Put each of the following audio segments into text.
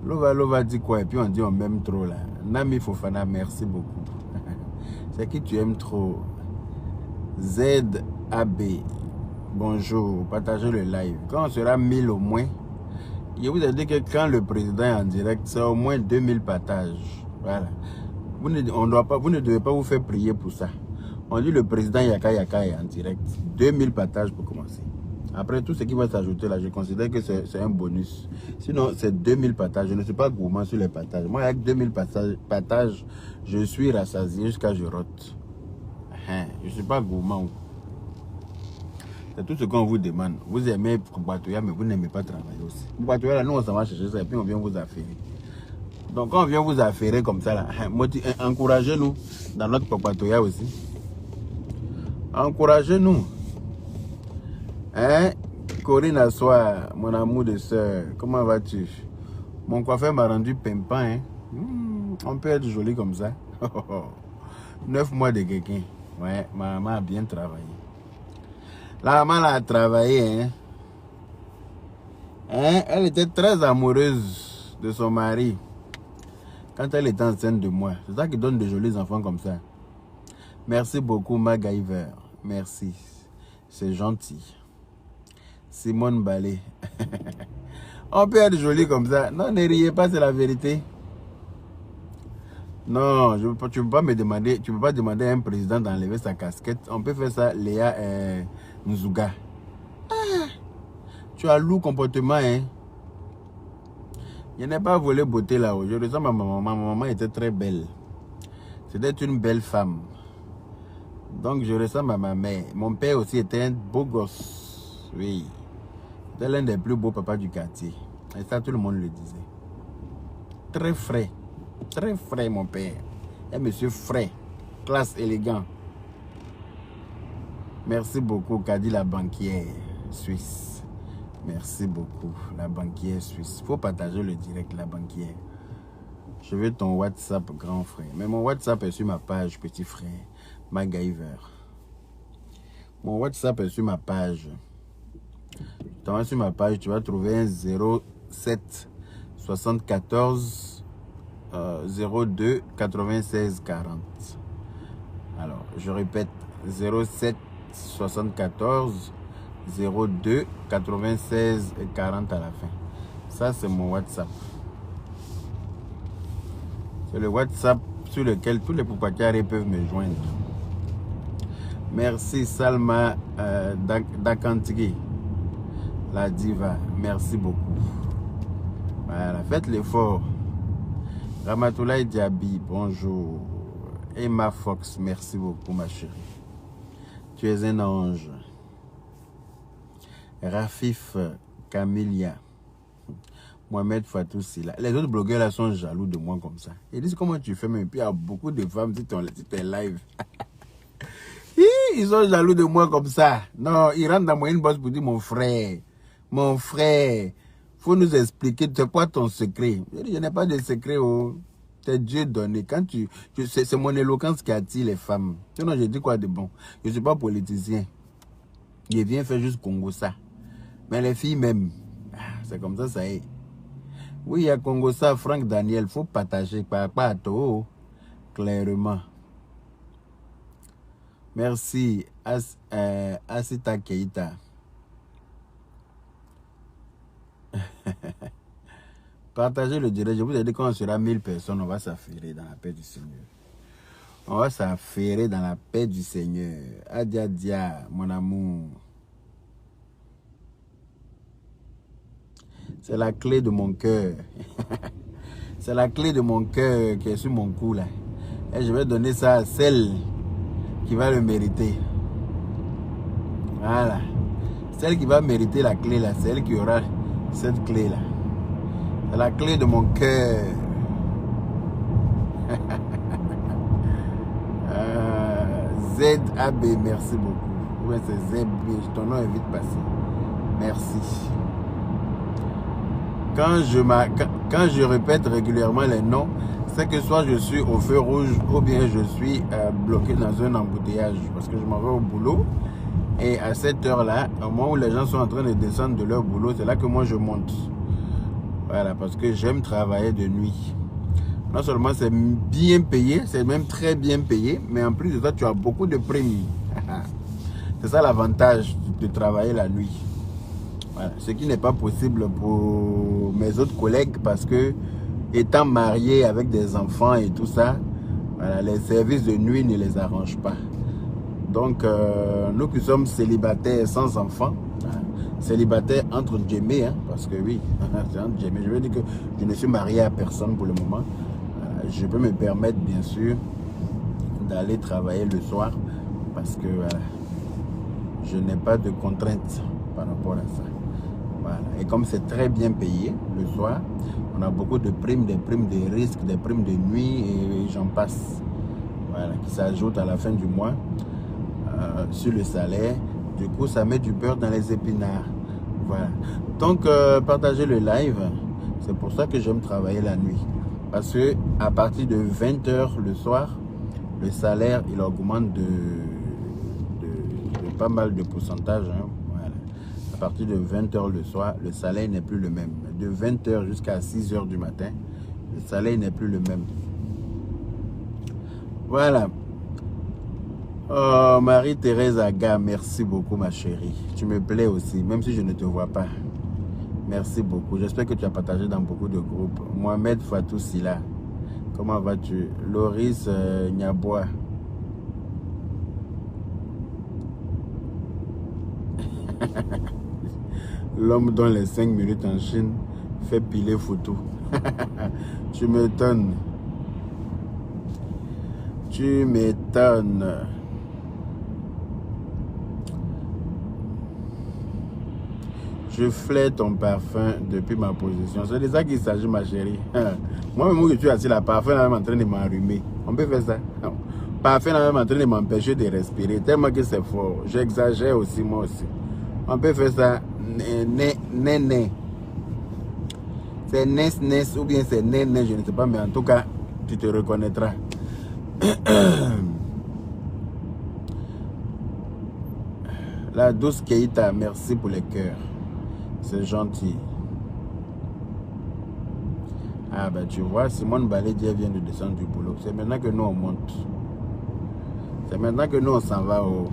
Lova dit quoi? Et puis on dit on m'aime trop là. Nami Fofana, merci beaucoup. C'est qui tu aimes trop? ZAB, bonjour, partagez le live. Quand on sera 1000 au moins, je vous ai dit que quand le président est en direct, c'est au moins 2000 partages. Voilà. Vous ne devez pas vous faire prier pour ça. On dit le président Yaka Yaka est en direct. 2000 partages pour commencer. Après tout ce qui va s'ajouter là, je considère que c'est un bonus. Sinon, c'est 2000 partages. Je ne suis pas gourmand sur les partages. Moi, avec 2000 partages, je suis rassasié jusqu'à je rote. Je ne suis pas gourmand. C'est tout ce qu'on vous demande. Vous aimez Batoya, mais vous n'aimez pas travailler aussi. Batoya, là, nous, on s'en va chercher ça et puis on vient vous affairer. Donc, quand on vient vous affairer comme ça, là, encouragez-nous dans notre Batoya aussi. Encouragez-nous. Hein? Corinne Assoir, mon amour de soeur, comment vas-tu? Mon coiffeur m'a rendu pimpant. Hein? On peut être joli comme ça. 9 mois de quelqu'un. Ouais, ma maman a bien travaillé. La maman a travaillé. Elle était très amoureuse de son mari quand elle était enceinte de moi. C'est ça qui donne de jolis enfants comme ça. Merci beaucoup, MacGyver. Merci. C'est gentil. Simone Ballet. On peut être joli comme ça. Non, ne riez pas, c'est la vérité. Non, tu ne peux pas me demander, tu peux pas demander à un président d'enlever sa casquette. On peut faire ça, Léa Nzouga. Tu as lourd comportement, hein. Je n'ai pas volé beauté là-haut. Je ressemble à ma maman. Ma maman était très belle. C'était une belle femme. Donc je ressemble à ma mère. Mon père aussi était un beau gosse. Oui. C'était l'un des plus beaux papas du quartier. Et ça, tout le monde le disait. Très frais. Très frais, mon père. Un monsieur frais. Classe élégant. Merci beaucoup, Kadi la banquière suisse. Merci beaucoup, la banquière suisse. Il faut partager le direct, la banquière. Je veux ton WhatsApp, grand frère. Mais mon WhatsApp est sur ma page, petit frère. MacGyver. Mon WhatsApp est sur ma page. Tu vas sur ma page, tu vas trouver un 07 74 02 96 40. Alors, je répète, 07 74 02 96 40 à la fin. Ça, c'est mon WhatsApp. C'est le WhatsApp sur lequel tous les poupacarés peuvent me joindre. Merci Salma Dakantigi, la diva. Merci beaucoup. Voilà, faites l'effort. Ramatoulaye Diaby, bonjour. Emma Fox, merci beaucoup ma chérie. Tu es un ange. Rafif Camilia. Mohamed Fatou Silla. Les autres blogueurs là sont jaloux de moi comme ça. Ils disent comment tu fais, mais puis il y a beaucoup de femmes qui sont live. Ils sont jaloux de moi comme ça. Non, ils rentrent dans mon inbox pour dire mon frère, faut nous expliquer, c'est quoi ton secret? Je n'ai pas de secret, oh. C'est Dieu donné. Quand c'est mon éloquence qui attire les femmes. Sinon, je dis quoi de bon? Je ne suis pas politicien. Je viens faire juste Congo ça. Mais les filles même, c'est comme ça, ça est. Oui, il y a Congo ça, Franck Daniel, il faut partager, pas à tout, clairement. Merci, Asita Keita. Partagez le direct. Je vous ai dit quand on sera 1000 personnes, on va s'affairer dans la paix du Seigneur. On va s'affairer dans la paix du Seigneur. Adia Dia, mon amour. C'est la clé de mon cœur. C'est la clé de mon cœur qui est sur mon cou là. Et je vais donner ça à celle qui va le mériter. Voilà. Celle qui va mériter la clé là, c'est elle qui aura cette clé là. C'est la clé de mon cœur. ZAB, merci beaucoup. Ouais, c'est ZAB, ton nom est vite passé. Merci. Quand je répète régulièrement les noms, c'est que soit je suis au feu rouge ou bien je suis bloqué dans un embouteillage parce que je m'en vais au boulot. Et à cette heure-là, au moment où les gens sont en train de descendre de leur boulot, c'est là que moi je monte. Voilà, parce que j'aime travailler de nuit. Non seulement c'est bien payé, c'est même très bien payé, mais en plus de ça, tu as beaucoup de primes. C'est ça l'avantage de travailler la nuit. Voilà. Ce qui n'est pas possible pour mes autres collègues parce que, étant mariés avec des enfants et tout ça, voilà, les services de nuit ne les arrangent pas. Donc, nous qui sommes célibataires sans enfants, célibataires entre guillemets, hein, parce que oui, c'est entre guillemets, je veux dire que je ne suis marié à personne pour le moment. Je peux me permettre, bien sûr, d'aller travailler le soir parce que je n'ai pas de contraintes par rapport à ça. Voilà. Et comme c'est très bien payé le soir, on a beaucoup de primes, des primes de risque, des primes de nuit et j'en passe. Voilà, qui s'ajoutent à la fin du mois sur le salaire. Du coup, ça met du beurre dans les épinards. Voilà. Donc, partagez le live. C'est pour ça que j'aime travailler la nuit. Parce que à partir de 20 h le soir, le salaire, il augmente de pas mal de pourcentage. Hein. Voilà. À partir de 20 h le soir, le salaire n'est plus le même. De 20 h jusqu'à 6 h du matin, le salaire n'est plus le même. Voilà. Oh, Marie-Thérèse Aga, merci beaucoup ma chérie. Tu me plais aussi, même si je ne te vois pas. Merci beaucoup. J'espère que tu as partagé dans beaucoup de groupes. Mohamed Fatou Silla, comment vas-tu? Loris Nyabois. L'homme dont les 5 minutes en Chine fait piler photo. Tu m'étonnes. Tu m'étonnes. Je flaire ton parfum depuis ma position. C'est de ça qu'il s'agit, ma chérie. Moi-même, où je suis assis là, parfum est même en train de m'allumer. On peut faire ça? Non. Parfum est même en train de m'empêcher de respirer. Tellement que c'est fort. J'exagère aussi, moi aussi. On peut faire ça. Né. C'est Nes ou bien c'est Né, je ne sais pas. Mais en tout cas, tu te reconnaîtras. La douce Keita, merci pour les cœurs. C'est gentil. Ah ben tu vois, Simone Balédia vient de descendre du boulot. C'est maintenant que nous on monte. C'est maintenant que nous on s'en va au...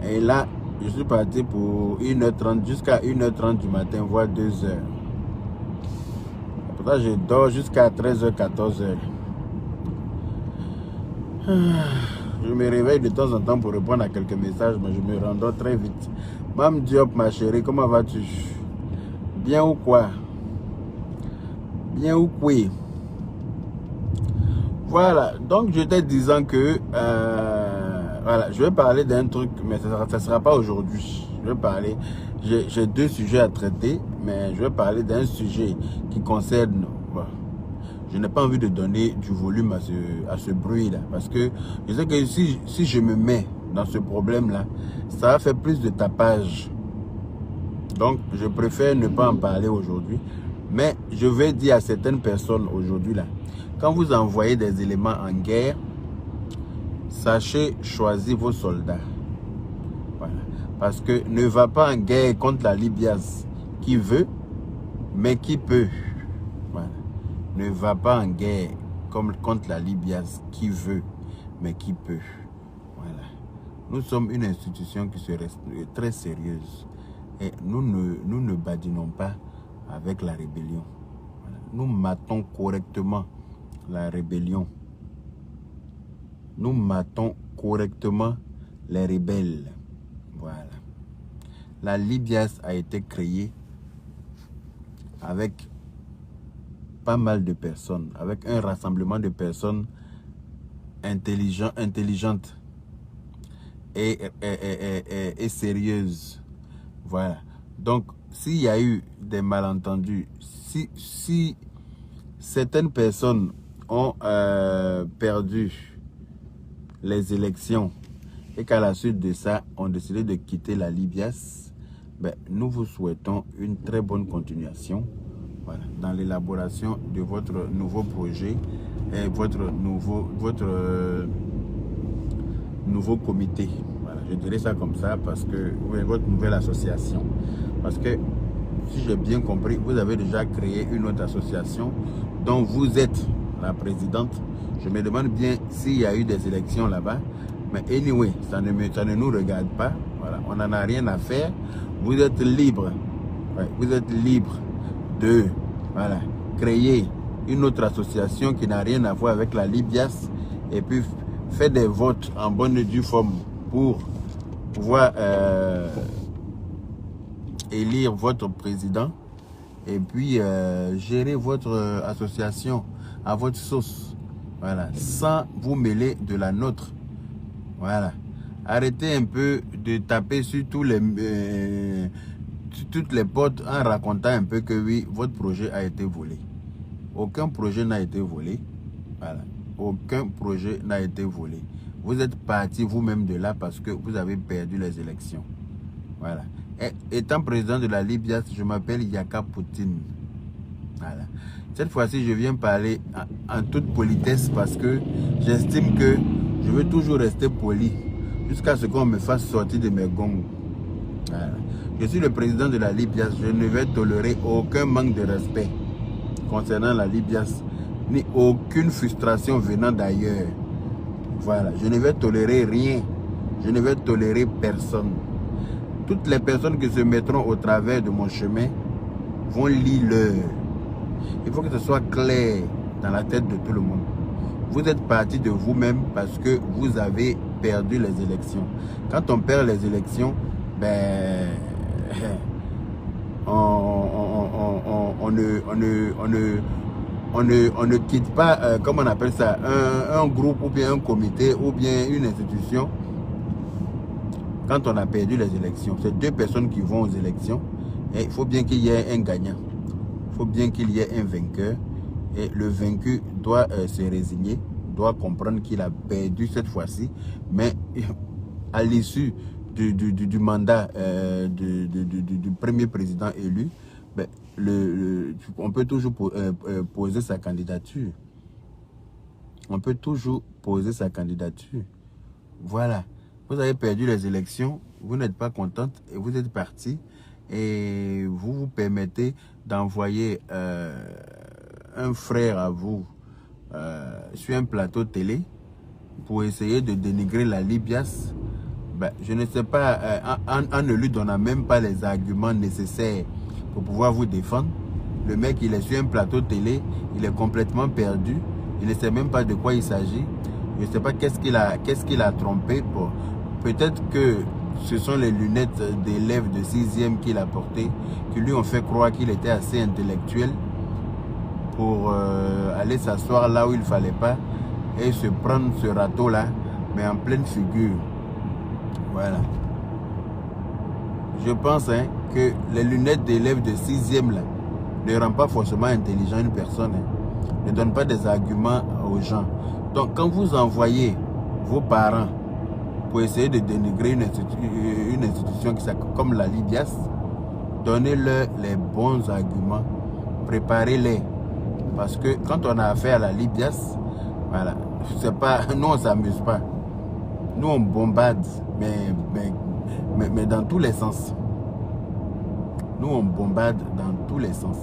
Et là, je suis parti pour 1h30 jusqu'à 1h30 du matin, voire 2h. Pour ça, je dors jusqu'à 13h, 14h. Je me réveille de temps en temps pour répondre à quelques messages, mais je me rendors très vite. Mam Diop, ma chérie, comment vas-tu? Bien ou quoi? Bien ou quoi? Voilà, donc je te disant que voilà, je vais parler d'un truc, mais ça ne sera pas aujourd'hui. Je vais parler, j'ai 2 sujets à traiter, mais je vais parler d'un sujet qui concerne... Bon, je n'ai pas envie de donner du volume à ce bruit-là, parce que je sais que si je me mets dans ce problème-là, ça va faire plus de tapage. Donc, je préfère ne pas en parler aujourd'hui. Mais je vais dire à certaines personnes aujourd'hui, là, quand vous envoyez des éléments en guerre, sachez choisir vos soldats. Voilà. Parce que ne va pas en guerre contre la Libyas qui veut, mais qui peut. Voilà. Ne va pas en guerre contre la Libyas qui veut, mais qui peut. Voilà. Nous sommes une institution qui se reste très sérieuse. Et nous ne badinons pas avec la rébellion. Voilà. Nous matons correctement la rébellion. Nous matons correctement les rebelles. Voilà. La Libyas a été créée avec pas mal de personnes, avec un rassemblement de personnes intelligentes et sérieuses. Voilà. Donc, s'il y a eu des malentendus, si certaines personnes ont perdu les élections et qu'à la suite de ça, ont décidé de quitter la Libyas, ben, nous vous souhaitons une très bonne continuation, voilà, dans l'élaboration de votre nouveau projet et votre nouveau comité. Voilà, je dirais ça comme ça parce que votre nouvelle association. Parce que si j'ai bien compris, vous avez déjà créé une autre association dont vous êtes la présidente. Je me demande bien s'il y a eu des élections là-bas. Mais anyway, ça ne nous regarde pas. Voilà, on n'en a rien à faire. Vous êtes libre. Ouais, vous êtes libre de créer une autre association qui n'a rien à voir avec la Libias et puis faire des votes en bonne et due forme pour pouvoir élire votre président et puis gérer votre association à votre sauce, voilà, sans vous mêler de la nôtre. Voilà, arrêtez un peu de taper sur toutes les portes en racontant un peu que oui, votre projet a été volé. Aucun projet n'a été volé. Voilà, aucun projet n'a été volé. Vous êtes parti vous-même de là parce que vous avez perdu les élections. Voilà. Et, étant président de la Libias, je m'appelle Yaka Poutine. Voilà. Cette fois-ci, je viens parler en toute politesse parce que j'estime que je veux toujours rester poli jusqu'à ce qu'on me fasse sortir de mes gongs. Voilà. Je suis le président de la Libias. Je ne vais tolérer aucun manque de respect concernant la Libias, ni aucune frustration venant d'ailleurs. Voilà, je ne vais tolérer rien. Je ne vais tolérer personne. Toutes les personnes qui se mettront au travers de mon chemin vont lire l'heure. Il faut que ce soit clair dans la tête de tout le monde. Vous êtes parti de vous-même parce que vous avez perdu les élections. Quand on perd les élections, ben, on ne quitte pas, comment on appelle ça, un groupe ou bien un comité ou bien une institution quand on a perdu les élections. C'est deux personnes qui vont aux élections et il faut bien qu'il y ait un gagnant. Il faut bien qu'il y ait un vainqueur et le vaincu doit se résigner, doit comprendre qu'il a perdu cette fois-ci, mais à l'issue du mandat du premier président élu, ben, on peut toujours poser sa candidature. On peut toujours poser sa candidature. Voilà. Vous avez perdu les élections, vous n'êtes pas contente et vous êtes parti et vous vous permettez d'envoyer un frère à vous sur un plateau télé pour essayer de dénigrer la Libias. Ben, je ne sais pas, en ne lui donnant même pas les arguments nécessaires pour pouvoir vous défendre. Le mec, il est sur un plateau télé, il est complètement perdu, il ne sait même pas de quoi il s'agit. Je ne sais pas qu'est-ce qu'il a trompé. Peut-être que ce sont les lunettes d'élèves de 6e qu'il a portées, qui lui ont fait croire qu'il était assez intellectuel pour aller s'asseoir là où il ne fallait pas et se prendre ce râteau-là, mais en pleine figure. Voilà. Je pense que les lunettes d'élèves de 6e là, ne rendent pas forcément intelligent une personne. Ne donnent pas des arguments aux gens. Donc quand vous envoyez vos parents pour essayer de dénigrer une institution comme la Libias, donnez-leur les bons arguments, préparez-les. Parce que quand on a affaire à la Libias, voilà, c'est pas, nous on ne s'amuse pas. Nous on bombarde, mais dans tous les sens. Nous on bombarde dans tous les sens.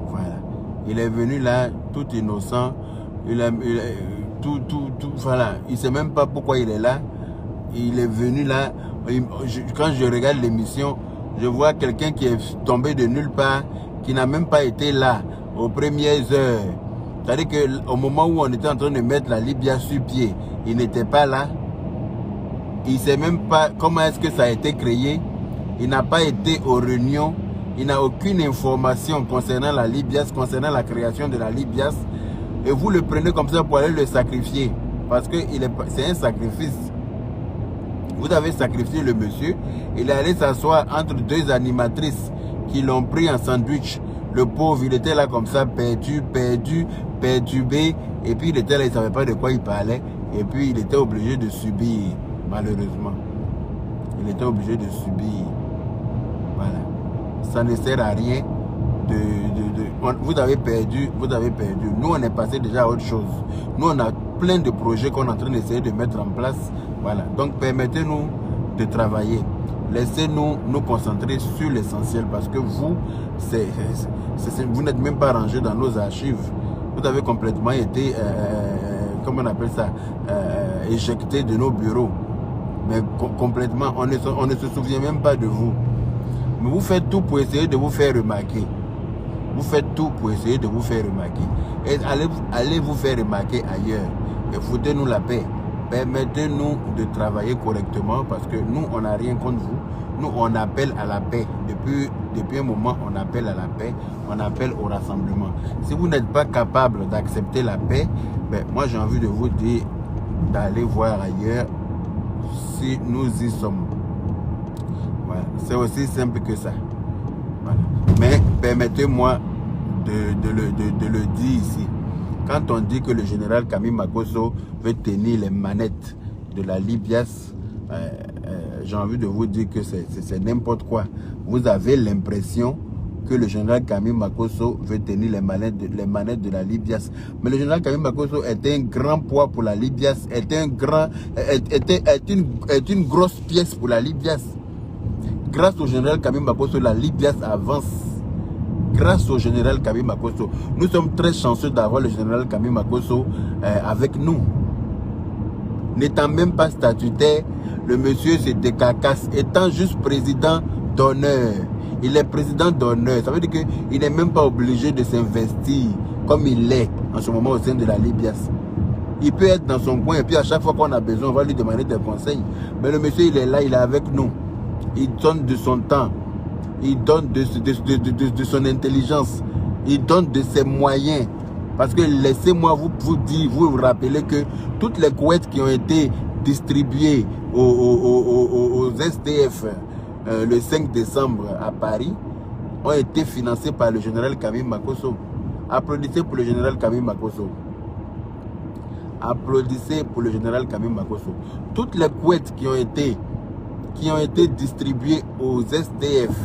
Voilà. Il est venu là, tout innocent. Voilà. Il ne sait même pas pourquoi il est là. Il est venu là. Quand je regarde l'émission, je vois quelqu'un qui est tombé de nulle part, qui n'a même pas été là aux premières heures. C'est-à-dire qu'au moment où on était en train de mettre la Libias sur pied, il n'était pas là. Il ne sait même pas comment est-ce que ça a été créé. Il n'a pas été aux réunions. Il n'a aucune information concernant la Libias, concernant la création de la Libias. Et vous le prenez comme ça pour aller le sacrifier. Parce que c'est un sacrifice. Vous avez sacrifié le monsieur. Il est allé s'asseoir entre deux animatrices qui l'ont pris en sandwich. Le pauvre, il était là comme ça, perturbé. Et puis il était là, il ne savait pas de quoi il parlait. Et puis il était obligé de subir, malheureusement. Il était obligé de subir. Voilà. Ça ne sert à rien. Vous avez perdu. Nous, on est passé déjà à autre chose. Nous, on a plein de projets qu'on est en train d'essayer de mettre en place. Voilà. Donc, permettez-nous de travailler. Laissez-nous nous concentrer sur l'essentiel parce que vous, vous n'êtes même pas rangé dans nos archives. Vous avez complètement été, comment on appelle ça, éjecté de nos bureaux. Mais complètement, on ne se souvient même pas de vous. Mais vous faites tout pour essayer de vous faire remarquer. Vous faites tout pour essayer de vous faire remarquer. Et allez vous faire remarquer ailleurs. Et foutez-nous la paix. Permettez-nous de travailler correctement parce que nous, on n'a rien contre vous. Nous, on appelle à la paix. Depuis un moment, on appelle à la paix. On appelle au rassemblement. Si vous n'êtes pas capable d'accepter la paix, ben, moi, j'ai envie de vous dire d'aller voir ailleurs si nous y sommes. Voilà. C'est aussi simple que ça. Voilà. Mais permettez-moi de le dire ici. Quand on dit que le général Camille Makosso veut tenir les manettes de la Libias, j'ai envie de vous dire que c'est n'importe quoi. Vous avez l'impression que le général Camille Makosso veut tenir les manettes de la Libias. Mais le général Camille Makosso est un grand poids pour la Libias, est une grosse pièce pour la Libias. Grâce au général Camille Makosso, la Libias avance. Grâce au général Camille Makosso. Nous sommes très chanceux d'avoir le général Camille Makosso avec nous. N'étant même pas statutaire, le monsieur se décarcasse, étant juste président d'honneur. Il est président d'honneur. Ça veut dire qu'il n'est même pas obligé de s'investir comme il l'est en ce moment au sein de la Libias. Il peut être dans son coin et puis à chaque fois qu'on a besoin, on va lui demander des conseils. Mais le monsieur, il est là, il est avec nous. Il donne de son temps. Il donne de son intelligence. Il donne de ses moyens. Parce que laissez-moi vous rappeler que toutes les couettes qui ont été distribuées aux SDF le 5 décembre à Paris ont été financées par le général Camille Makosso. Applaudissez pour le général Camille Makosso. Applaudissez pour le général Camille Makosso. Toutes les couettes qui ont été distribuées aux SDF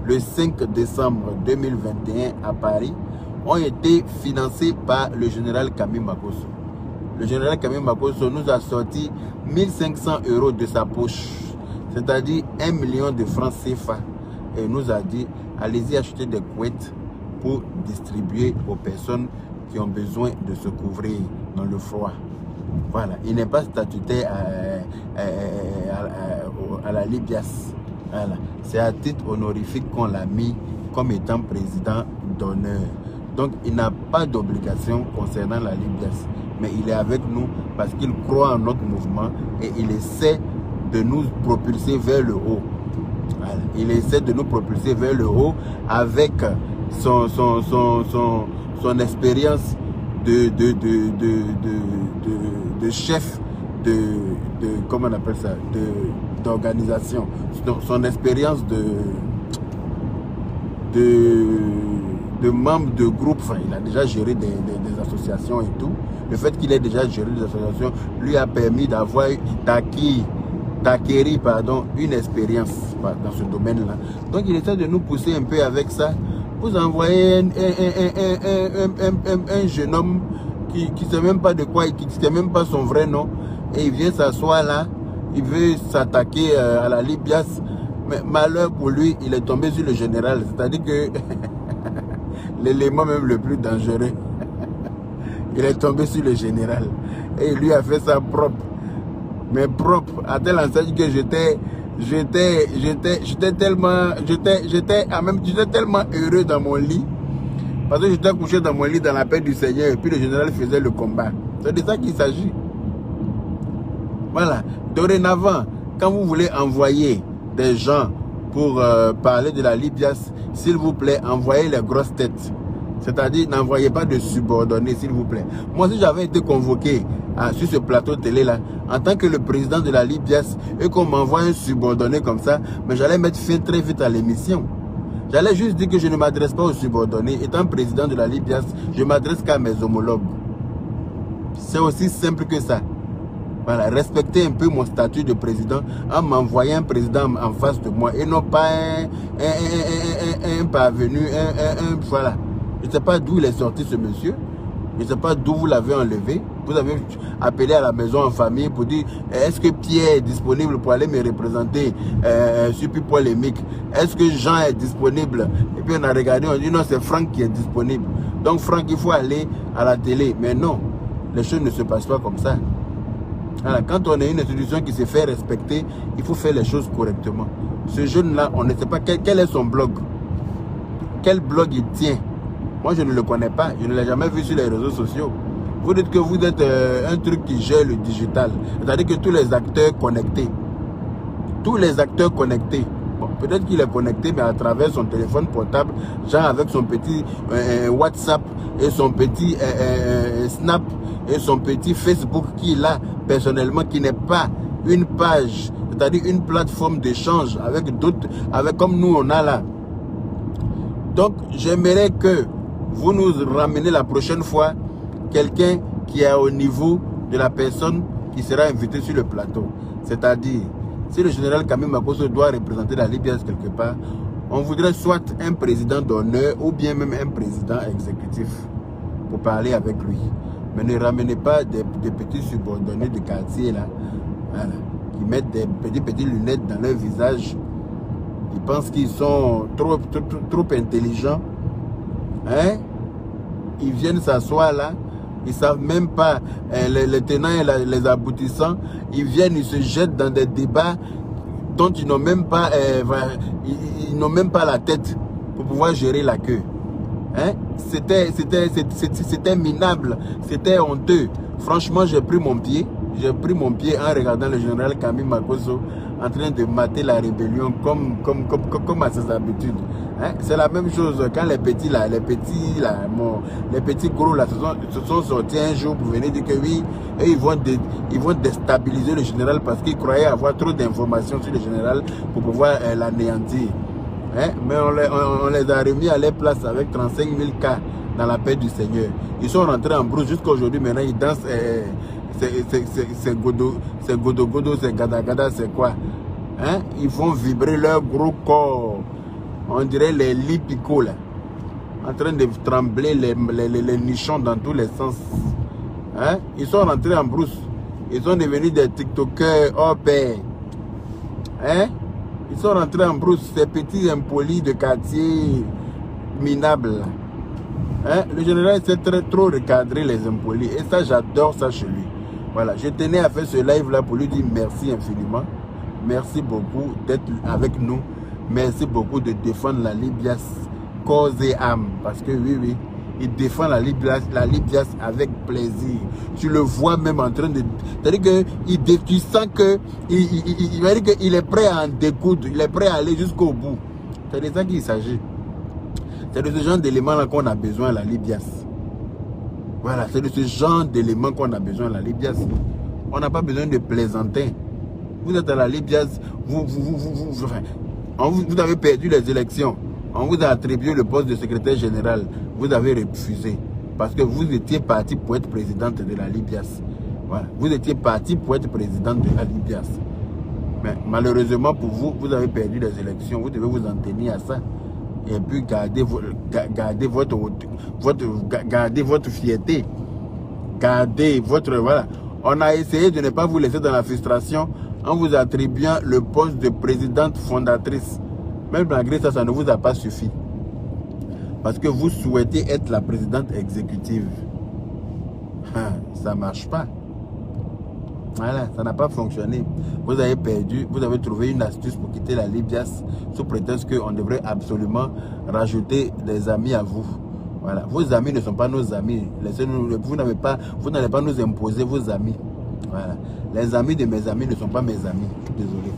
le 5 décembre 2021 à Paris ont été financées par le général Camille Makosso. Le général Camille Makosso nous a sorti 1500 € de sa poche, c'est-à-dire 1 million de francs CFA, et nous a dit allez-y acheter des couettes pour distribuer aux personnes qui ont besoin de se couvrir dans le froid. Voilà, il n'est pas statutaire à la Libias. Voilà. C'est à titre honorifique qu'on l'a mis comme étant président d'honneur. Donc, il n'a pas d'obligation concernant la Libias. Mais il est avec nous parce qu'il croit en notre mouvement et il essaie de nous propulser vers le haut. Voilà. Il essaie de nous propulser vers le haut avec son expérience de chef comment on appelle ça, d'organisation, son expérience de membre de groupe. Enfin, il a déjà géré des associations et tout. Le fait qu'il ait déjà géré des associations lui a permis d'avoir d'acquérir une expérience dans ce domaine-là. Donc il essaie de nous pousser un peu avec ça. Vous envoyez un jeune homme qui ne sait même pas de quoi, qui ne sait même pas son vrai nom, et il vient s'asseoir là, il veut s'attaquer à la Libias, mais malheur pour lui, il est tombé sur le général, c'est-à-dire que l'élément même le plus dangereux, il est tombé sur le général, et il lui a fait ça propre, mais propre, à telle enseigne que j'étais tellement heureux dans mon lit, parce que j'étais couché dans mon lit dans la paix du Seigneur, et puis le général faisait le combat. C'est de ça qu'il s'agit. Voilà. Dorénavant, quand vous voulez envoyer des gens pour parler de la Libias, s'il vous plaît, envoyez les grosses têtes. C'est-à-dire, n'envoyez pas de subordonnés, s'il vous plaît. Moi, si j'avais été convoqué sur ce plateau télé-là, en tant que le président de la Libias, et qu'on m'envoie un subordonné comme ça, mais j'allais mettre fin très vite à l'émission. J'allais juste dire que je ne m'adresse pas aux subordonnés. Étant président de la Libias, je m'adresse qu'à mes homologues. C'est aussi simple que ça. Voilà, respectez un peu mon statut de président en m'envoyant un président en face de moi et non pas un parvenu, voilà. Je ne sais pas d'où il est sorti ce monsieur, Je ne sais pas d'où vous l'avez enlevé. Vous avez appelé à la maison en famille pour dire est-ce que Pierre est disponible pour aller me représenter sur plus polémique? Est-ce que Jean est disponible? Et puis on a regardé, on dit non, c'est Franck qui est disponible. Donc Franck, il faut aller à la télé. Mais non, les choses ne se passent pas comme ça. Alors, quand on est une institution qui se fait respecter, il faut faire les choses correctement. Ce jeune-là, on ne sait pas quel est son blog. Quel blog il tient? Moi, je ne le connais pas. Je ne l'ai jamais vu sur les réseaux sociaux. Vous dites que vous êtes un truc qui gère le digital. C'est-à-dire que tous les acteurs connectés. Tous les acteurs connectés. Bon, peut-être qu'il est connecté, mais à travers son téléphone portable, genre avec son petit WhatsApp et son petit Snap et son petit Facebook qu'il a personnellement, qui n'est pas une page, c'est-à-dire une plateforme d'échange avec d'autres, comme nous on a là. Donc, j'aimerais que vous nous ramenez la prochaine fois quelqu'un qui est au niveau de la personne qui sera invitée sur le plateau. C'est-à-dire, si le général Camille Makosso doit représenter la Libye quelque part, on voudrait soit un président d'honneur ou bien même un président exécutif pour parler avec lui. Mais ne ramenez pas des petits subordonnés de quartier là, voilà, qui mettent des petites lunettes dans leur visage. Ils pensent qu'ils sont trop intelligents. Hein? Ils viennent s'asseoir là. Ils ne savent même pas les tenants et les aboutissants. Ils viennent, ils se jettent dans des débats dont ils n'ont même pas, ils n'ont même pas la tête pour pouvoir gérer la queue. Hein? C'était minable, c'était honteux. Franchement, j'ai pris mon pied en regardant le général Camille Makosso en train de mater la rébellion comme à ses habitudes. Hein? C'est la même chose quand les petits gros là se sont sortis un jour pour venir dire que oui, et ils vont déstabiliser le général parce qu'ils croyaient avoir trop d'informations sur le général pour pouvoir l'anéantir. Hein? Mais on les a remis à leur place avec 35 000 cas dans la paix du Seigneur. Ils sont rentrés en brousse jusqu'à aujourd'hui. Maintenant, ils dansent. C'est godo, c'est gada, c'est quoi? Hein? Ils font vibrer leur gros corps. On dirait les lits picots là. En train de trembler les nichons dans tous les sens. Hein? Ils sont rentrés en brousse. Ils sont devenus des TikTokers hors pair. Hein? Ils sont rentrés en brousse, ces petits impolis de quartier minables. Hein? Le général sait trop recadrer les impolis. Et ça, j'adore ça chez lui. Voilà, je tenais à faire ce live là pour lui dire merci infiniment. Merci beaucoup d'être avec nous. Merci beaucoup de défendre la Libyas corps et âme. Parce que oui, il défend la Libyas avec plaisir. Tu le vois même en train de... C'est-à-dire que tu sens qu'il est prêt à en découdre. Il est prêt à aller jusqu'au bout. C'est de ça qu'il s'agit. C'est de ce genre d'éléments là qu'on a besoin à la Libyas. Voilà, c'est de ce genre d'éléments qu'on a besoin à la Libyas. On n'a pas besoin de plaisanter. Vous êtes à la Libyas, vous avez perdu les élections. On vous a attribué le poste de secrétaire général. Vous avez refusé. Parce que vous étiez parti pour être présidente de la Libyas. Voilà. Vous étiez parti pour être présidente de la Libyas. Mais malheureusement pour vous, vous avez perdu les élections. Vous devez vous en tenir à ça. Et puis garder votre fierté. Gardez votre... Voilà. On a essayé de ne pas vous laisser dans la frustration en vous attribuant le poste de présidente fondatrice. Même malgré ça, ça ne vous a pas suffi. Parce que vous souhaitez être la présidente exécutive. Ça ne marche pas. Voilà, ça n'a pas fonctionné. Vous avez perdu, vous avez trouvé une astuce pour quitter la Libyas sous prétexte qu'on devrait absolument rajouter des amis à vous. Voilà, vos amis ne sont pas nos amis. Vous n'allez pas nous imposer vos amis. Voilà. Les amis de mes amis ne sont pas mes amis. Désolé.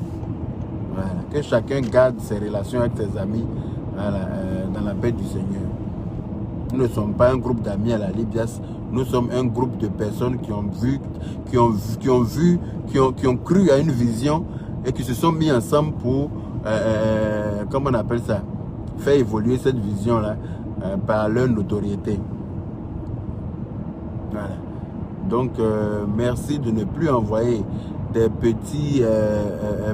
Voilà. Que chacun garde ses relations avec ses amis, voilà, dans la paix du Seigneur. Nous ne sommes pas un groupe d'amis à la Libyas. Nous sommes un groupe de personnes qui ont cru à une vision et qui se sont mis ensemble pour, comment on appelle ça, faire évoluer cette vision-là par leur notoriété. Voilà. Donc, merci de ne plus envoyer des petits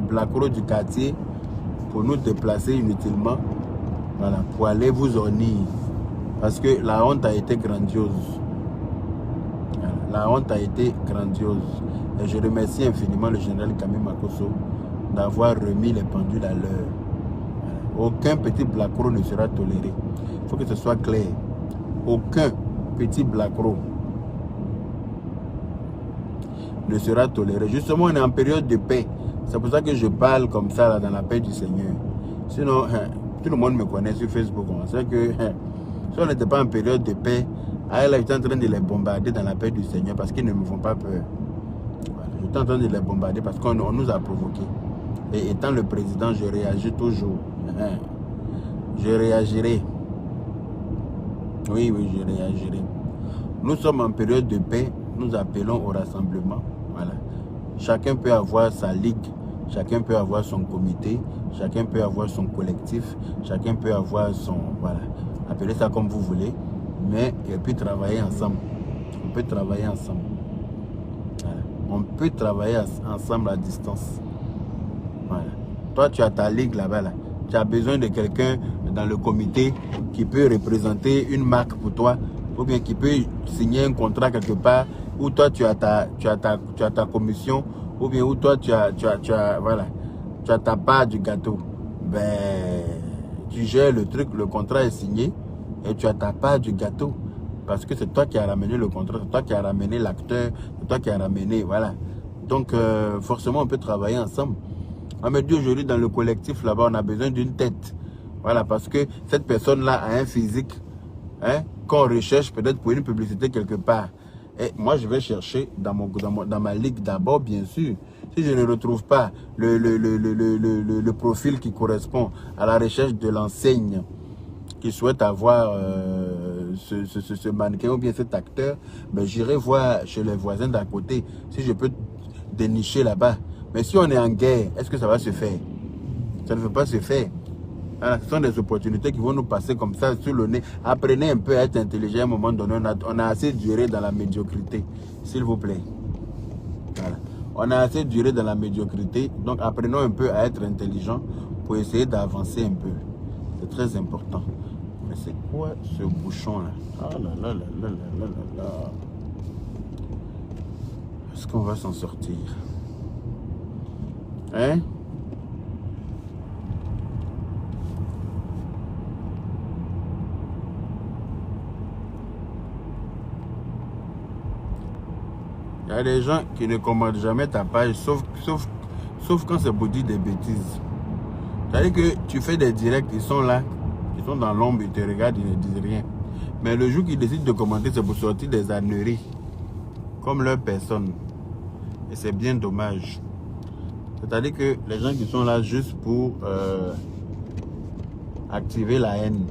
blacros du quartier pour nous déplacer inutilement, voilà, pour aller vous ornir. Parce que la honte a été grandiose. La honte a été grandiose. Et je remercie infiniment le général Camille Makosso d'avoir remis les pendules à l'heure. Aucun petit blacro ne sera toléré. Il faut que ce soit clair. Aucun petit blacro ne sera toléré. Justement, on est en période de paix. C'est pour ça que je parle comme ça là, dans la paix du Seigneur. Sinon, tout le monde me connaît sur Facebook. On sait que si on n'était pas en période de paix, là, j'étais en train de les bombarder dans la paix du Seigneur parce qu'ils ne me font pas peur. Voilà, j'étais en train de les bombarder parce qu'on nous a provoqués. Et étant le président, je réagis toujours. Je réagirai. Oui, je réagirai. Nous sommes en période de paix. Nous appelons au rassemblement. Voilà. Chacun peut avoir sa ligue. Chacun peut avoir son comité. Chacun peut avoir son collectif. Chacun peut avoir son... Voilà. Appelez ça comme vous voulez. Mais et puis travailler ensemble. On peut travailler ensemble. Voilà. On peut travailler ensemble à distance. Voilà. Toi, tu as ta ligue là-bas. Là. Tu as besoin de quelqu'un dans le comité qui peut représenter une marque pour toi, ou bien qui peut signer un contrat quelque part, où toi tu as ta commission, ou bien où toi tu as ta part du gâteau. Ben, tu gères le truc, le contrat est signé et tu as ta part du gâteau. Parce que c'est toi qui as ramené le contrat, c'est toi qui as ramené l'acteur, c'est toi qui as ramené, voilà. Donc, forcément, on peut travailler ensemble. On me dit aujourd'hui dans le collectif là-bas, on a besoin d'une tête. Voilà, parce que cette personne-là a un physique qu'on recherche peut-être pour une publicité quelque part. Et moi, je vais chercher dans ma ligue d'abord, bien sûr. Si je ne retrouve pas le profil qui correspond à la recherche de l'enseigne qui souhaite avoir ce mannequin ou bien cet acteur, ben, j'irai voir chez les voisins d'à côté si je peux dénicher là-bas. Mais si on est en guerre, est-ce que ça va se faire? Ça ne veut pas se faire. Voilà, ce sont des opportunités qui vont nous passer comme ça sur le nez. Apprenez un peu à être intelligent à un moment donné. On a assez duré dans la médiocrité, s'il vous plaît. Voilà. On a assez duré dans la médiocrité. Donc apprenons un peu à être intelligent pour essayer d'avancer un peu. C'est très important. Mais c'est quoi ce bouchon-là? Ah là là là là là là là. Est-ce qu'on va s'en sortir? Hein? Il y a des gens qui ne commentent jamais ta page, sauf quand c'est pour dire des bêtises. C'est-à-dire que tu fais des directs, ils sont là, ils sont dans l'ombre, ils te regardent, ils ne disent rien. Mais le jour qu'ils décident de commenter, c'est pour sortir des âneries, comme leur personne. Et c'est bien dommage. C'est-à-dire que les gens qui sont là juste pour activer la haine,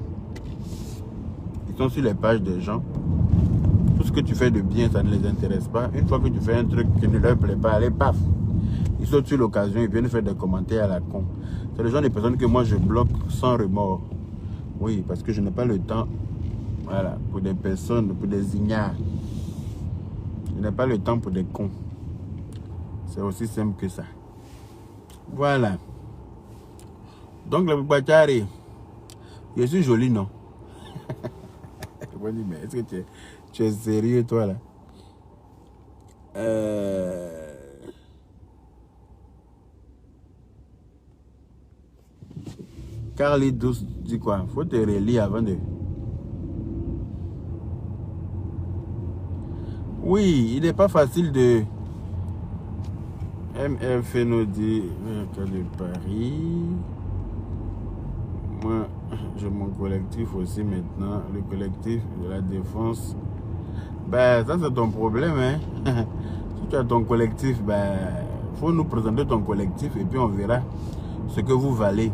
ils sont sur les pages des gens. Tout ce que tu fais de bien, ça ne les intéresse pas. Une fois que tu fais un truc qui ne leur plaît pas, allez, paf, ils sautent sur l'occasion, ils viennent faire des commentaires à la con. C'est le genre de personnes que moi je bloque sans remords. Oui, parce que je n'ai pas le temps, voilà, pour des personnes, pour des ignares. Je n'ai pas le temps pour des cons. C'est aussi simple que ça. Voilà. Donc, le Bachari, je suis joli, non? Mais est-ce que tu es sérieux, toi, là? Carly Douce dit quoi? Faut te relire avant de... Oui, il n'est pas facile de... MRF nous dit, de Paris. Moi, j'ai mon collectif aussi maintenant. Le collectif de la défense. Ben, ça c'est ton problème, hein. Si tu as ton collectif, ben, faut nous présenter ton collectif et puis on verra ce que vous valez.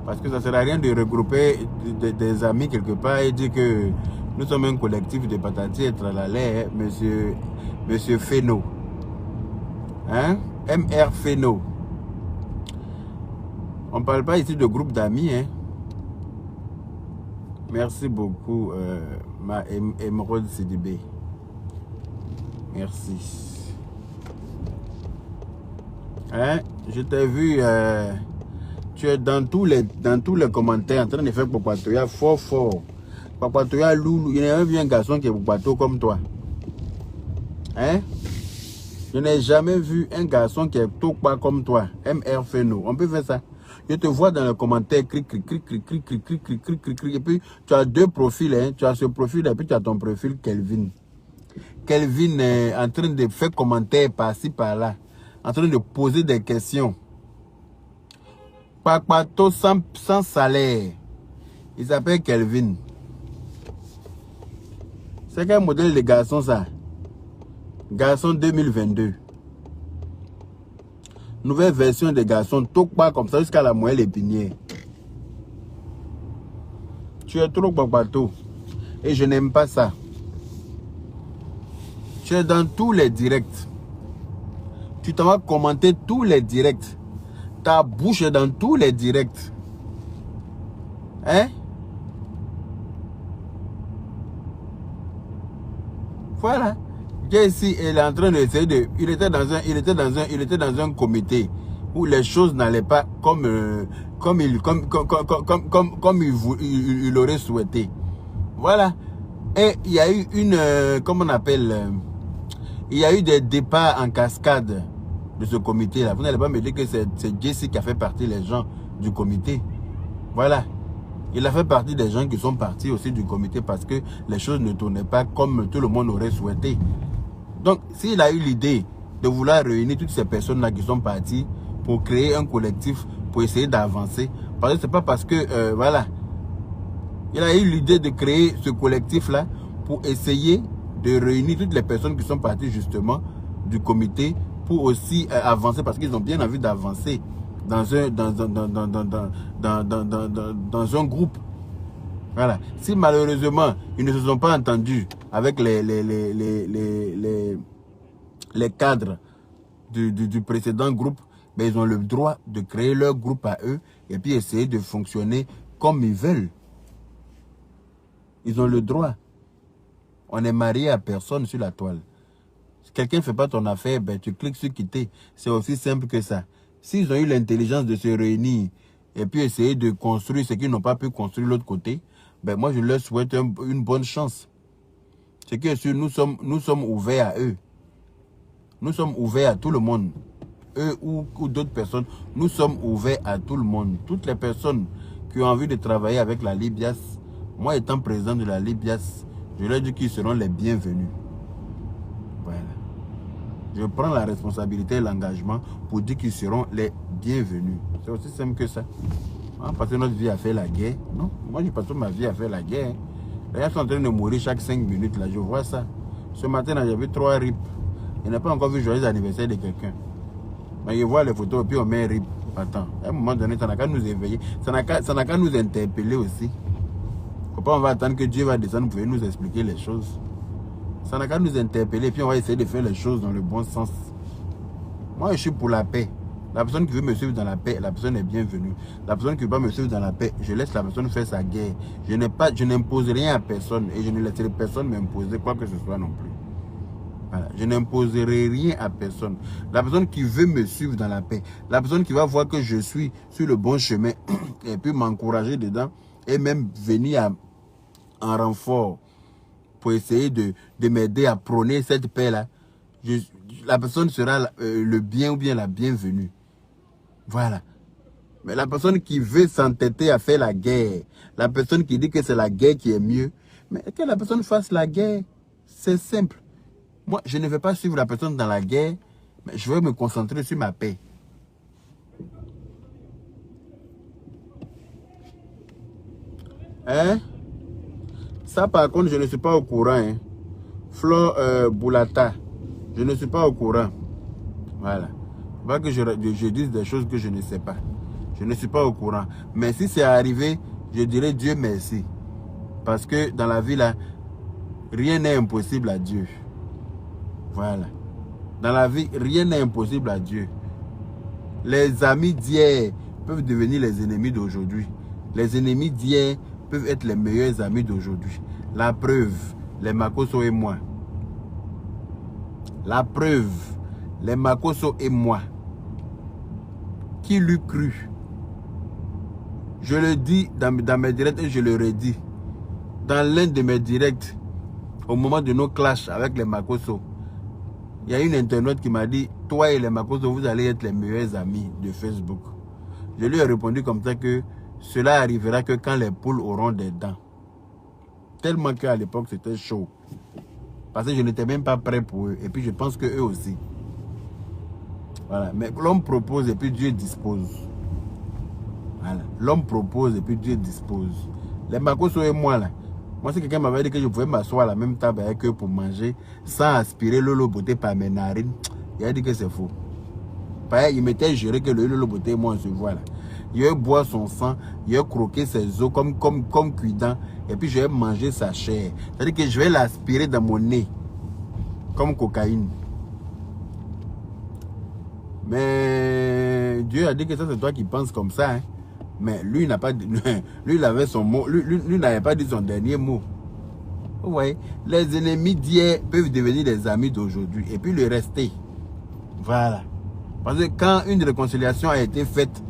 Parce que ça ne sert à rien de regrouper des amis quelque part et dire que nous sommes un collectif de patati et tralala, monsieur Feno. Hein? MR Feno. On ne parle pas ici de groupe d'amis, hein. Merci beaucoup, ma Émeraude CDB. Merci. Hein? Je t'ai vu, tu es dans tous les commentaires en train de faire Papatoya fort. Papatoya loulou. Il y a un garçon qui est Papato comme toi. Hein? Je n'ai jamais vu un garçon qui est tout pas comme toi. MR Feno. On peut faire ça. Je te vois dans les commentaires, cric, cric, cric, cric, cric, cric, cric, cric, cric, cric, cric. Et puis, tu as deux profils. Hein. Tu as ce profil et puis tu as ton profil Kelvin. Kelvin est en train de faire commentaires par-ci, par-là. En train de poser des questions. Papato sans salaire. Il s'appelle Kelvin. C'est quel modèle de garçon ça? Garçon 2022. Nouvelle version des garçons. Tout pas comme ça jusqu'à la moelle épinière. Tu es trop papato. Et je n'aime pas ça. Tu es dans tous les directs. Tu t'en vas commenter tous les directs. Ta bouche est dans tous les directs. Hein? Voilà. Ici, il est en train d'essayer de... Il était dans un comité où les choses n'allaient pas comme il aurait souhaité. Voilà. Et il y a eu une... comment on appelle... il y a eu des départs en cascade de ce comité-là. Vous n'allez pas me dire que c'est Jesse qui a fait partie des gens du comité. Voilà. Il a fait partie des gens qui sont partis aussi du comité parce que les choses ne tournaient pas comme tout le monde aurait souhaité. Donc, s'il a eu l'idée de vouloir réunir toutes ces personnes-là qui sont parties pour créer un collectif, pour essayer d'avancer, parce que c'est pas parce que, voilà, il a eu l'idée de créer ce collectif-là pour essayer de réunir toutes les personnes qui sont parties justement du comité pour aussi avancer parce qu'ils ont bien envie d'avancer dans un groupe. Voilà. Si malheureusement, ils ne se sont pas entendus avec les cadres du précédent groupe, mais ils ont le droit de créer leur groupe à eux et puis essayer de fonctionner comme ils veulent. Ils ont le droit. On n'est marié à personne sur la toile. Si quelqu'un ne fait pas ton affaire, ben, tu cliques sur quitter. C'est aussi simple que ça. S'ils ont eu l'intelligence de se réunir et puis essayer de construire ce qu'ils n'ont pas pu construire de l'autre côté, ben moi je leur souhaite une bonne chance. C'est que sûr, nous sommes ouverts à eux. Nous sommes ouverts à tout le monde. Eux ou d'autres personnes, nous sommes ouverts à tout le monde. Toutes les personnes qui ont envie de travailler avec la Libias, moi étant président de la Libias, je leur dis qu'ils seront les bienvenus. Voilà. Je prends la responsabilité et l'engagement pour dire qu'ils seront les bienvenus. C'est aussi simple que ça. On passe notre vie à faire la guerre. Non, moi je passe ma vie à faire la guerre. Les gens sont en train de mourir chaque 5 minutes. Là, je vois ça. Ce matin, j'ai vu 3 rips. Je n'ai pas encore vu joyeux anniversaire de quelqu'un. Mais je vois les photos et puis on met un rip. Attends, à un moment donné, ça n'a qu'à nous éveiller. Ça n'a qu'à nous interpeller aussi. Faut pas on va attendre que Dieu va descendre pour nous expliquer les choses. Ça n'a qu'à nous interpeller et puis on va essayer de faire les choses dans le bon sens. Moi, je suis pour la paix. La personne qui veut me suivre dans la paix, la personne est bienvenue. La personne qui ne veut pas me suivre dans la paix, je laisse la personne faire sa guerre. Je n'impose rien à personne et je ne laisserai personne m'imposer quoi que ce soit non plus. Voilà. Je n'imposerai rien à personne. La personne qui veut me suivre dans la paix, la personne qui va voir que je suis sur le bon chemin et puis m'encourager dedans et même venir en renfort pour essayer de m'aider à prôner cette paix-là, la personne sera le bien ou bien la bienvenue. Voilà. Mais la personne qui veut s'entêter à faire la guerre, la personne qui dit que c'est la guerre qui est mieux, mais que la personne fasse la guerre, c'est simple. Moi, je ne vais pas suivre la personne dans la guerre, mais je vais me concentrer sur ma paix. Hein? Ça, par contre, je ne suis pas au courant. Hein? Flore Boulata, je ne suis pas au courant. Voilà. Pas que je dise des choses que je ne sais pas. Je ne suis pas au courant. Mais si c'est arrivé, je dirais Dieu merci. Parce que dans la vie, là, rien n'est impossible à Dieu. Voilà. Dans la vie, rien n'est impossible à Dieu. Les amis d'hier peuvent devenir les ennemis d'aujourd'hui. Les ennemis d'hier peuvent être les meilleurs amis d'aujourd'hui. La preuve, les Makosso et moi. La preuve, les Makosso et moi. Qui l'eût cru? Je le dis dans mes directs et je le redis. Dans l'un de mes directs, au moment de nos clashs avec les Makosso, Il y a une internaute qui m'a dit, toi et les Makosso, vous allez être les meilleurs amis de Facebook. Je lui ai répondu comme ça que cela arrivera que quand les poules auront des dents. Tellement qu'à l'époque, c'était chaud. Parce que je n'étais même pas prêt pour eux. Et puis, je pense qu'eux aussi. Voilà. Mais l'homme propose et puis Dieu dispose. Voilà. L'homme propose et puis Dieu dispose. Les Makosso et moi, là. Moi, si quelqu'un m'avait dit que je pouvais m'asseoir à la même table avec eux pour manger sans aspirer le loboté par mes narines, il a dit que c'est faux. Il m'était juré que le loboté, moi, on se voit là. Il va boire son sang, il va croquer ses os comme cuidant, et puis je vais manger sa chair. C'est-à-dire que je vais l'aspirer dans mon nez, comme cocaïne. Mais Dieu a dit que ça, c'est toi qui penses comme ça. Hein. Mais lui, il n'a pas dit, lui, il avait son mot, lui n'avait pas dit son dernier mot. Vous voyez, les ennemis d'hier peuvent devenir des amis d'aujourd'hui, et puis le rester. Voilà. Parce que quand une réconciliation a été faite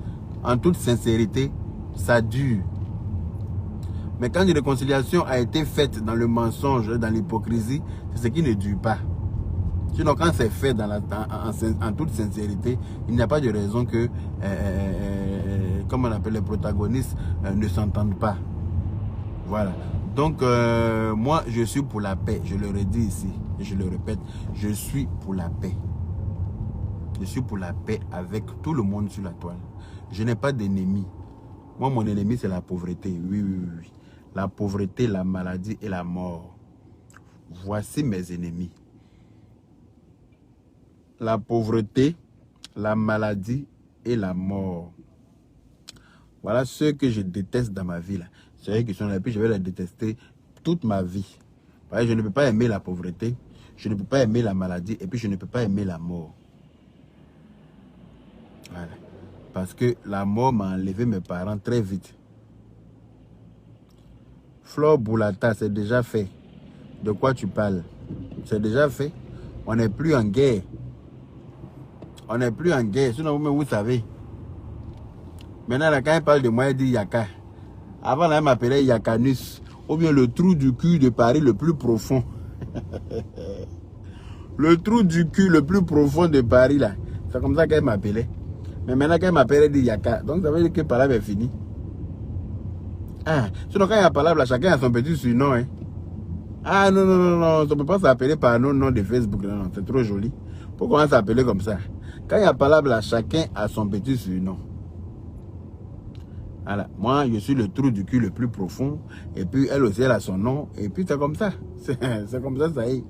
en toute sincérité, ça dure. Mais quand une réconciliation a été faite dans le mensonge, dans l'hypocrisie, c'est ce qui ne dure pas. Sinon, quand c'est fait en toute sincérité, il n'y a pas de raison que, comme on appelle les protagonistes, ne s'entendent pas. Voilà. Donc, moi, je suis pour la paix. Je le redis ici, et je le répète, je suis pour la paix. Je suis pour la paix avec tout le monde sur la toile. Je n'ai pas d'ennemi. Moi, mon ennemi, c'est la pauvreté. Oui, oui, oui, oui. La pauvreté, la maladie et la mort. Voici mes ennemis. La pauvreté, la maladie et la mort. Voilà ceux que je déteste dans ma vie. C'est eux qui sont là. Et puis, je vais les détester toute ma vie. Je ne peux pas aimer la pauvreté. Je ne peux pas aimer la maladie. Et puis, je ne peux pas aimer la mort. Voilà. Parce que la mort m'a enlevé mes parents très vite. Flore Boulata, c'est déjà fait. De quoi tu parles? C'est déjà fait. On n'est plus en guerre. On n'est plus en guerre. Sinon, vous savez. Maintenant, là, quand il parle de moi, il dit Yaka. Avant, là, il m'appelait Yakanus. Ou bien le trou du cul de Paris le plus profond. Le trou du cul le plus profond de Paris, là. C'est comme ça qu'elle m'appelait. Mais maintenant, quand il m'appelle, il dit Yaka. Donc, ça veut dire que le palabre est fini. Ah, sinon, quand il y a palabre, là, chacun a son petit surnom. Hein. Ah, non, non, non, non. On ne peut pas s'appeler par nos noms de Facebook. Non, non, c'est trop joli. Pourquoi on s'appeler comme ça? Quand il y a palabre, là, chacun a son petit surnom. Voilà. Moi, je suis le trou du cul le plus profond. Et puis, elle aussi, elle a son nom. Et puis, c'est comme ça. C'est comme ça, ça y est.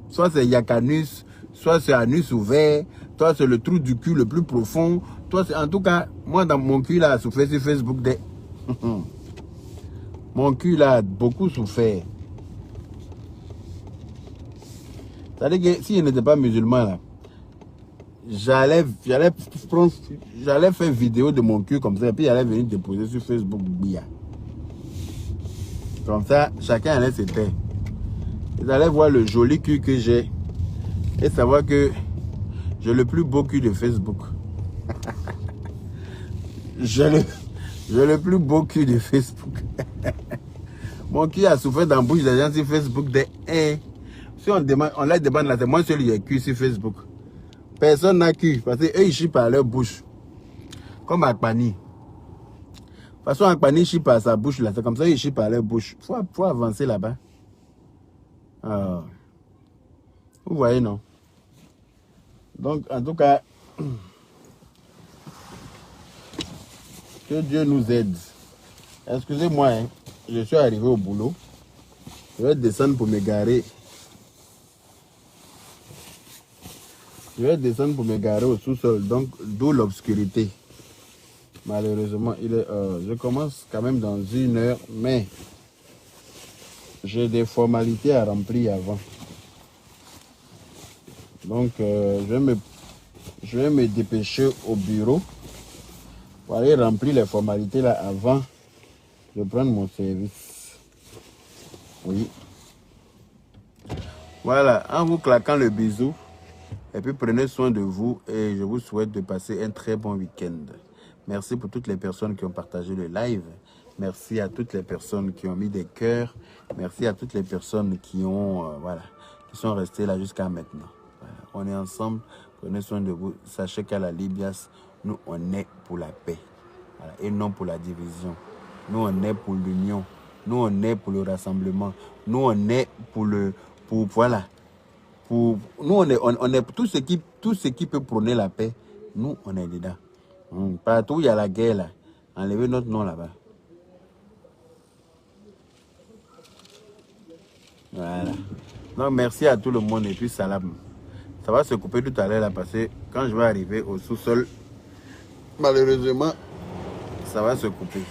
Soit c'est Yakanus, soit c'est Anus ouvert, soit c'est le trou du cul le plus profond. Toi, en tout cas, moi, dans mon cul, là, a souffert sur Facebook. Mon cul, là, a beaucoup souffert. C'est-à-dire que si je n'étais pas musulman, là, j'allais faire une vidéo de mon cul comme ça, et puis j'allais venir déposer sur Facebook. Comme ça, chacun allait se taire. Ils allaient voir le joli cul que j'ai et savoir que j'ai le plus beau cul de Facebook. J'ai le plus beau cul de Facebook. Mon cul a souffert dans la bouche des gens sur Facebook. Si on leur demande là, c'est moi seul qui ai cul sur Facebook. Personne n'a cul parce qu'eux ils chient par leur bouche. Comme Akpani. De toute façon, Akpani chie par sa bouche là. C'est comme ça qu'ils chient par leur bouche. Faut avancer là-bas. Ah. Vous voyez, non? Donc, en tout cas, que Dieu nous aide. Excusez-moi, hein, je suis arrivé au boulot. Je vais descendre pour me garer. Je vais descendre pour me garer au sous-sol, donc d'où l'obscurité. Malheureusement, je commence quand même dans 1 heure, mais j'ai des formalités à remplir avant. Donc, je vais me dépêcher au bureau pour aller remplir les formalités là avant de prendre mon service. Oui. Voilà, en vous claquant le bisou. Et puis prenez soin de vous et je vous souhaite de passer un très bon week-end. Merci pour toutes les personnes qui ont partagé le live. Merci à toutes les personnes qui ont mis des cœurs. Merci à toutes les personnes qui ont, qui sont restées là jusqu'à maintenant. Voilà. On est ensemble, prenez soin de vous. Sachez qu'à la Libias, nous, on est pour la paix. Voilà. Et non pour la division. Nous, on est pour l'union. Nous, on est pour le rassemblement. Nous, on est pour le... voilà. Nous, on est pour tout ce qui peut prôner la paix. Nous, on est dedans. Partout où il y a la guerre, là, enlevez notre nom là-bas. Voilà. Donc, merci à tout le monde et puis salam. Ça va se couper tout à l'heure là parce que quand je vais arriver au sous-sol, malheureusement, ça va se couper.